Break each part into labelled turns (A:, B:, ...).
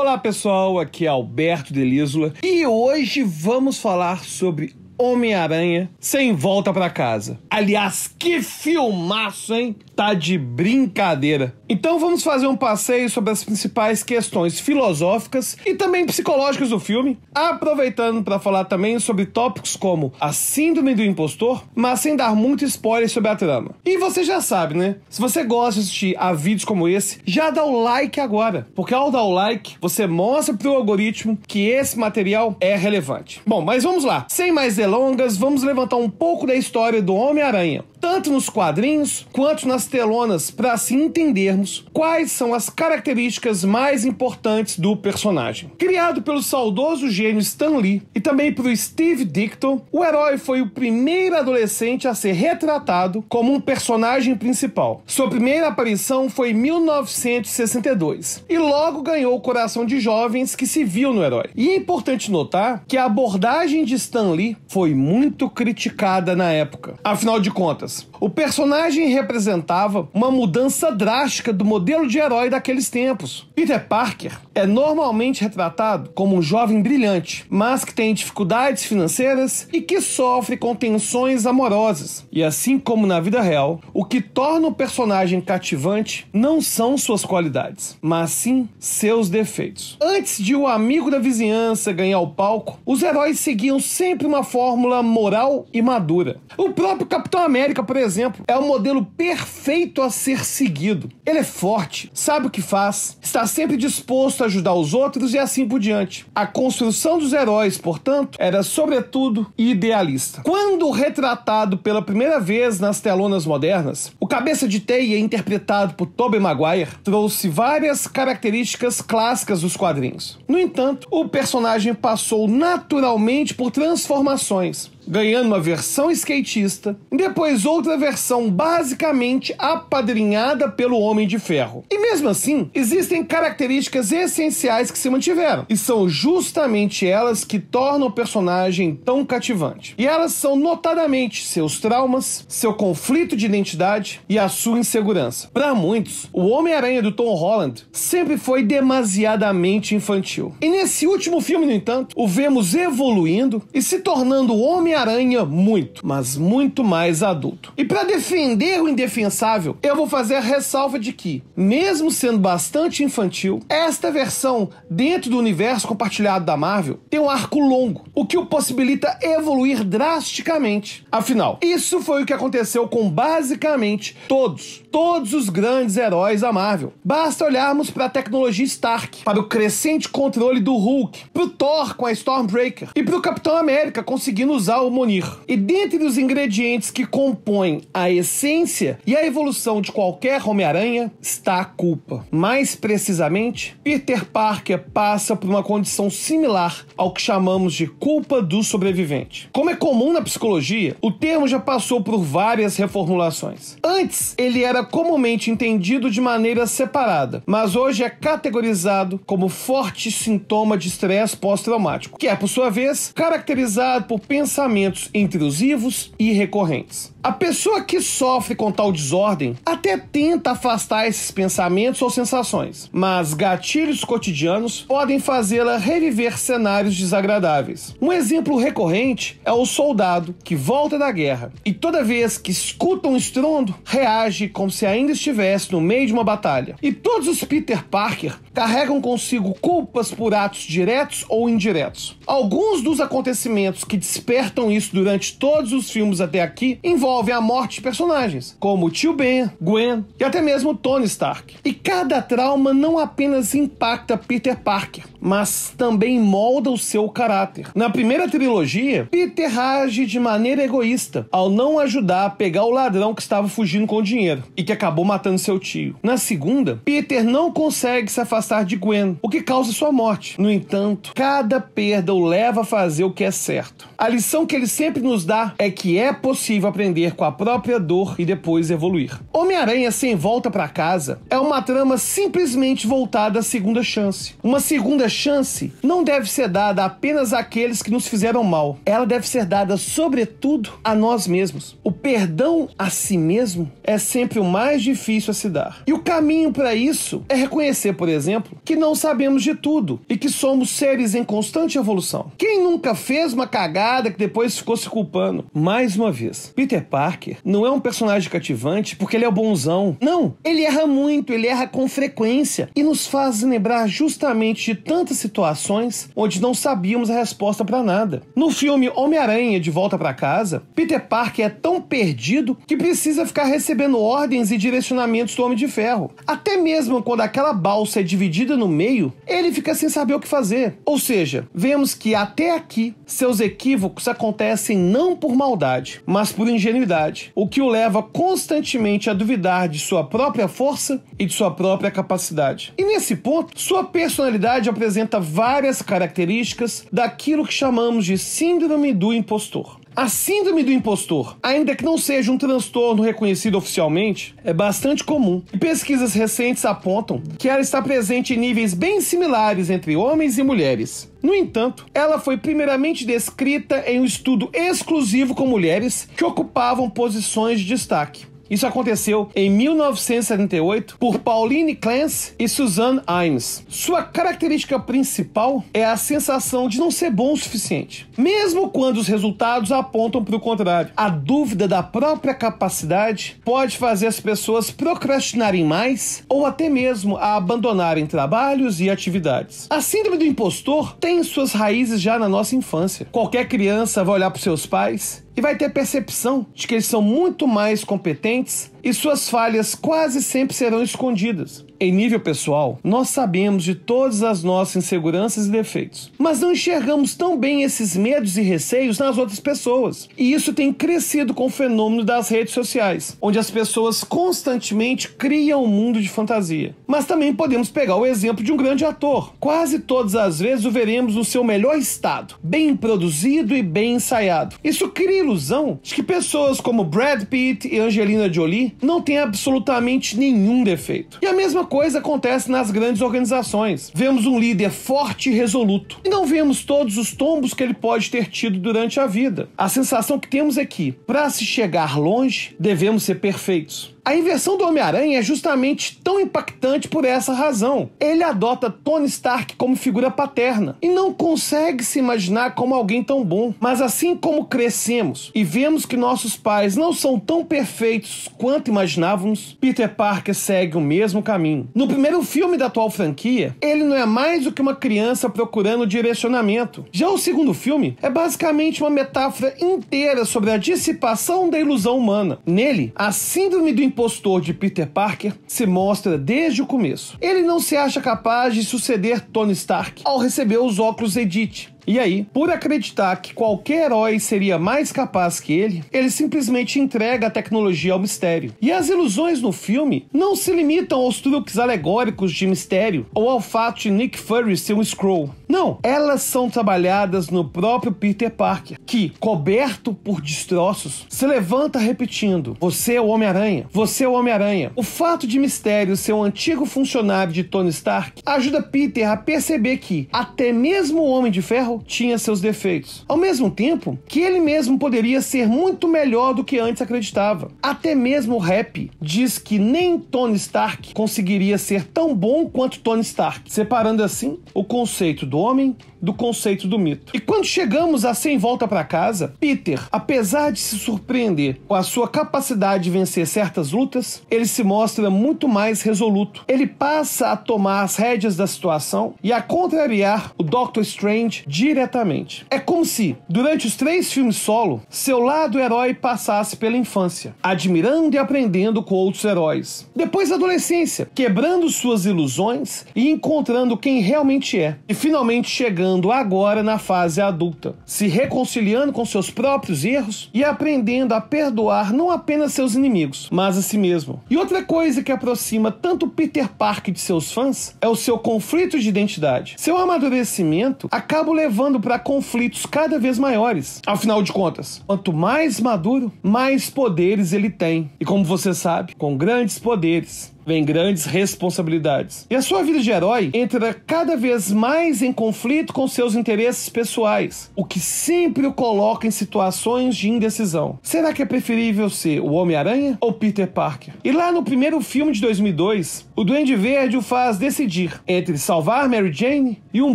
A: Olá pessoal, aqui é Alberto Delísula e hoje vamos falar sobre Homem-Aranha Sem Volta Pra Casa. Aliás, que filmaço, hein? Tá de brincadeira. Então vamos fazer um passeio sobre as principais questões filosóficas e também psicológicas do filme, aproveitando para falar também sobre tópicos como a síndrome do impostor, mas sem dar muito spoiler sobre a trama. E você já sabe, né? Se você gosta de assistir a vídeos como esse, já dá o like agora, porque ao dar o like, você mostra pro algoritmo que esse material é relevante. Bom, mas vamos lá. Sem mais delongas, vamos levantar um pouco da história do Homem-Aranha, tanto nos quadrinhos quanto nas telonas, para assim entendermos quais são as características mais importantes do personagem. Criado pelo saudoso gênio Stan Lee e também por Steve Ditko, o herói foi o primeiro adolescente a ser retratado como um personagem principal. Sua primeira aparição foi em 1962 e logo ganhou o coração de jovens que se viam no herói. E é importante notar que a abordagem de Stan Lee foi muito criticada na época. Afinal de contas, o personagem representava uma mudança drástica do modelo de herói daqueles tempos. Peter Parker é normalmente retratado como um jovem brilhante, mas que tem dificuldades financeiras e que sofre com tensões amorosas. E assim como na vida real, o que torna o personagem cativante não são suas qualidades, mas sim seus defeitos. Antes de o amigo da vizinhança ganhar o palco, os heróis seguiam sempre uma fórmula moral e madura. O próprio Capitão América, por exemplo, é o modelo perfeito a ser seguido. Ele é forte, sabe o que faz, está sempre disposto a ajudar os outros e assim por diante. A construção dos heróis, portanto, era sobretudo idealista. Quando retratado pela primeira vez nas telonas modernas, o Cabeça de Teia, interpretado por Tobey Maguire, trouxe várias características clássicas dos quadrinhos. No entanto, o personagem passou naturalmente por transformações, ganhando uma versão skatista e depois outra versão basicamente apadrinhada pelo Homem de Ferro. E mesmo assim, existem características essenciais que se mantiveram, e são justamente elas que tornam o personagem tão cativante. E elas são notadamente seus traumas, seu conflito de identidade e a sua insegurança. Para muitos, o Homem-Aranha do Tom Holland sempre foi demasiadamente infantil. E nesse último filme, no entanto, o vemos evoluindo e se tornando o Homem-Aranha muito, mas muito mais adulto. E para defender o indefensável, eu vou fazer a ressalva de que, mesmo sendo bastante infantil, esta versão dentro do universo compartilhado da Marvel tem um arco longo, o que o possibilita evoluir drasticamente. Afinal, isso foi o que aconteceu com basicamente todos os grandes heróis da Marvel. Basta olharmos para a tecnologia Stark, para o crescente controle do Hulk, para o Thor com a Stormbreaker e para o Capitão América conseguindo usar o Mjolnir. E dentre os ingredientes que compõem a essência e a evolução de qualquer Homem-Aranha está a culpa. Mais precisamente, Peter Parker passa por uma condição similar ao que chamamos de culpa do sobrevivente. Como é comum na psicologia, o termo já passou por várias reformulações. Antes, ele era comumente entendido de maneira separada, mas hoje é categorizado como forte sintoma de estresse pós-traumático, que é, por sua vez, caracterizado por pensamentos intrusivos e recorrentes. A pessoa que sofre com tal desordem até tenta afastar esses pensamentos ou sensações, mas gatilhos cotidianos podem fazê-la reviver cenários desagradáveis. Um exemplo recorrente é o soldado que volta da guerra e toda vez que escuta um estrondo, reage como se ainda estivesse no meio de uma batalha. E todos os Peter Parker carregam consigo culpas por atos diretos ou indiretos. Alguns dos acontecimentos que despertam isso durante todos os filmes até aqui envolvem a morte de personagens, como o Tio Ben, Gwen e até mesmo Tony Stark. E cada trauma não apenas impacta Peter Parker, mas também molda o seu caráter. Na primeira trilogia, Peter age de maneira egoísta ao não ajudar a pegar o ladrão que estava fugindo com o dinheiro e que acabou matando seu tio. Na segunda, Peter não consegue se afastar de Gwen, o que causa sua morte. No entanto, cada perda o leva a fazer o que é certo. A lição que ele sempre nos dá é que é possível aprender com a própria dor e depois evoluir. Homem-Aranha Sem Volta para Casa é uma trama simplesmente voltada à segunda chance. Uma segunda chance não deve ser dada apenas àqueles que nos fizeram mal. Ela deve ser dada, sobretudo, a nós mesmos. O perdão a si mesmo é sempre o mais difícil a se dar. E o caminho para isso é reconhecer, por exemplo, que não sabemos de tudo e que somos seres em constante evolução. Quem nunca fez uma cagada que depois ficou se culpando? Mais uma vez, Peter Parker não é um personagem cativante porque ele é o bonzão. Não, ele erra muito, ele erra com frequência e nos faz lembrar justamente de tantas situações onde não sabíamos a resposta para nada. No filme Homem-Aranha de Volta para Casa, Peter Parker é tão perdido que precisa ficar recebendo ordens e direcionamentos do Homem de Ferro. Até mesmo quando aquela balsa é dividida no meio, ele fica sem saber o que fazer. Ou seja, vemos que até aqui seus equívocos acontecem não por maldade, mas por ingenuidade, o que o leva constantemente a duvidar de sua própria força e de sua própria capacidade. E nesse ponto, sua personalidade apresenta várias características daquilo que chamamos de síndrome do impostor. A síndrome do impostor, ainda que não seja um transtorno reconhecido oficialmente, é bastante comum. E pesquisas recentes apontam que ela está presente em níveis bem similares entre homens e mulheres. No entanto, ela foi primeiramente descrita em um estudo exclusivo com mulheres que ocupavam posições de destaque. Isso aconteceu em 1978 por Pauline Clance e Suzanne Imes. Sua característica principal é a sensação de não ser bom o suficiente, mesmo quando os resultados apontam para o contrário. A dúvida da própria capacidade pode fazer as pessoas procrastinarem mais ou até mesmo a abandonarem trabalhos e atividades. A síndrome do impostor tem suas raízes já na nossa infância. Qualquer criança vai olhar para os seus pais e vai ter percepção de que eles são muito mais competentes e suas falhas quase sempre serão escondidas. Em nível pessoal, nós sabemos de todas as nossas inseguranças e defeitos, mas não enxergamos tão bem esses medos e receios nas outras pessoas. E isso tem crescido com o fenômeno das redes sociais, onde as pessoas constantemente criam um mundo de fantasia. Mas também podemos pegar o exemplo de um grande ator. Quase todas as vezes o veremos no seu melhor estado, bem produzido e bem ensaiado. Isso cria a ilusão de que pessoas como Brad Pitt e Angelina Jolie não têm absolutamente nenhum defeito. E a mesma coisa acontece nas grandes organizações. Vemos um líder forte e resoluto, e não vemos todos os tombos que ele pode ter tido durante a vida. A sensação que temos é que, para se chegar longe, devemos ser perfeitos. A inversão do Homem-Aranha é justamente tão impactante por essa razão. Ele adota Tony Stark como figura paterna e não consegue se imaginar como alguém tão bom. Mas assim como crescemos e vemos que nossos pais não são tão perfeitos quanto imaginávamos, Peter Parker segue o mesmo caminho. No primeiro filme da atual franquia, ele não é mais do que uma criança procurando direcionamento. Já o segundo filme é basicamente uma metáfora inteira sobre a dissipação da ilusão humana. Nele, a síndrome do impostor de Peter Parker se mostra desde o começo. Ele não se acha capaz de suceder Tony Stark ao receber os óculos Edith. E aí, por acreditar que qualquer herói seria mais capaz que ele simplesmente entrega a tecnologia ao mistério. E as ilusões no filme não se limitam aos truques alegóricos de mistério ou ao fato de Nick Fury ser um Skrull. Não, elas são trabalhadas no próprio Peter Parker, que, coberto por destroços, se levanta repetindo: "Você é o Homem-Aranha, você é o Homem-Aranha". O fato de Mistério ser um antigo funcionário de Tony Stark ajuda Peter a perceber que, até mesmo o Homem de Ferro tinha seus defeitos, ao mesmo tempo que ele mesmo poderia ser muito melhor do que antes acreditava. Até mesmo o Rap diz que nem Tony Stark conseguiria ser tão bom quanto Tony Stark, separando assim o conceito do homem do conceito do mito. E quando chegamos a Sem Volta para Casa, Peter, apesar de se surpreender com a sua capacidade de vencer certas lutas, ele se mostra muito mais resoluto. Ele passa a tomar as rédeas da situação e a contrariar o Doctor Strange diretamente. É como se, durante os 3 filmes solo, seu lado herói passasse pela infância, admirando e aprendendo com outros heróis. Depois da adolescência, quebrando suas ilusões e encontrando quem realmente é. E finalmente chegando agora na fase adulta, se reconciliando com seus próprios erros e aprendendo a perdoar não apenas seus inimigos, mas a si mesmo. E outra coisa que aproxima tanto Peter Parker de seus fãs é o seu conflito de identidade. Seu amadurecimento acaba levando levando para conflitos cada vez maiores. Afinal de contas, quanto mais maduro, mais poderes ele tem. E como você sabe, com grandes poderes vem grandes responsabilidades. E a sua vida de herói entra cada vez mais em conflito com seus interesses pessoais, o que sempre o coloca em situações de indecisão. Será que é preferível ser o Homem-Aranha ou Peter Parker? E lá no primeiro filme de 2002, o Duende Verde o faz decidir entre salvar Mary Jane e um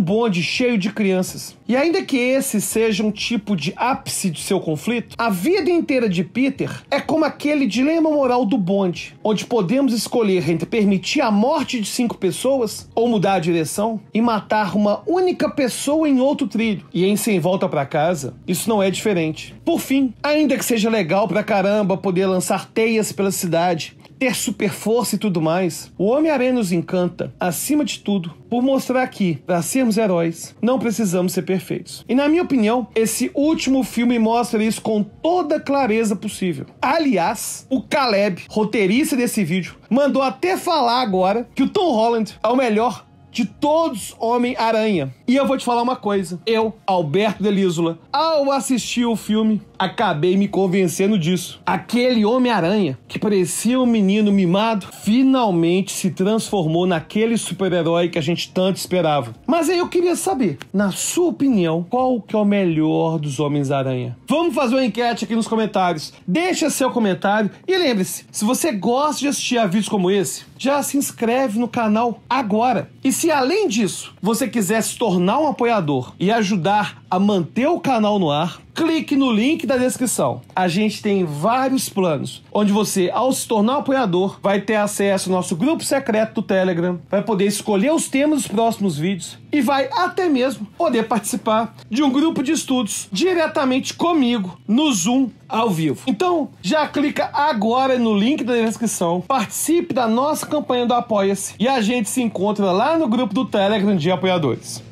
A: bonde cheio de crianças. E ainda que esse seja um tipo de ápice de seu conflito, a vida inteira de Peter é como aquele dilema moral do bonde, onde podemos escolher entre permitir a morte de 5 pessoas ou mudar a direção e matar uma única pessoa em outro trilho. E em Sem Volta pra Casa, isso não é diferente. Por fim, ainda que seja legal pra caramba poder lançar teias pela cidade, ter super força e tudo mais, o Homem-Aranha nos encanta, acima de tudo, por mostrar que, para sermos heróis, não precisamos ser perfeitos. E na minha opinião, esse último filme mostra isso com toda a clareza possível. Aliás, o Caleb, roteirista desse vídeo, mandou até falar agora que o Tom Holland é o melhor de todos Homem-Aranha. E eu vou te falar uma coisa. Eu, Alberto Delísula, ao assistir o filme, acabei me convencendo disso. Aquele Homem-Aranha, que parecia um menino mimado, finalmente se transformou naquele super-herói que a gente tanto esperava. Mas aí eu queria saber, na sua opinião, qual que é o melhor dos Homens-Aranha? Vamos fazer uma enquete aqui nos comentários. Deixa seu comentário e lembre-se, se você gosta de assistir a vídeos como esse, já se inscreve no canal agora. E se além disso, você quiser se tornar um apoiador e ajudar a manter o canal no ar, clique no link da descrição. A gente tem vários planos, onde você, ao se tornar um apoiador, vai ter acesso ao nosso grupo secreto do Telegram, vai poder escolher os temas dos próximos vídeos e vai até mesmo poder participar de um grupo de estudos diretamente comigo no Zoom ao vivo. Então, já clica agora no link da descrição, participe da nossa campanha do Apoia-se e a gente se encontra lá no grupo do Telegram de apoiadores.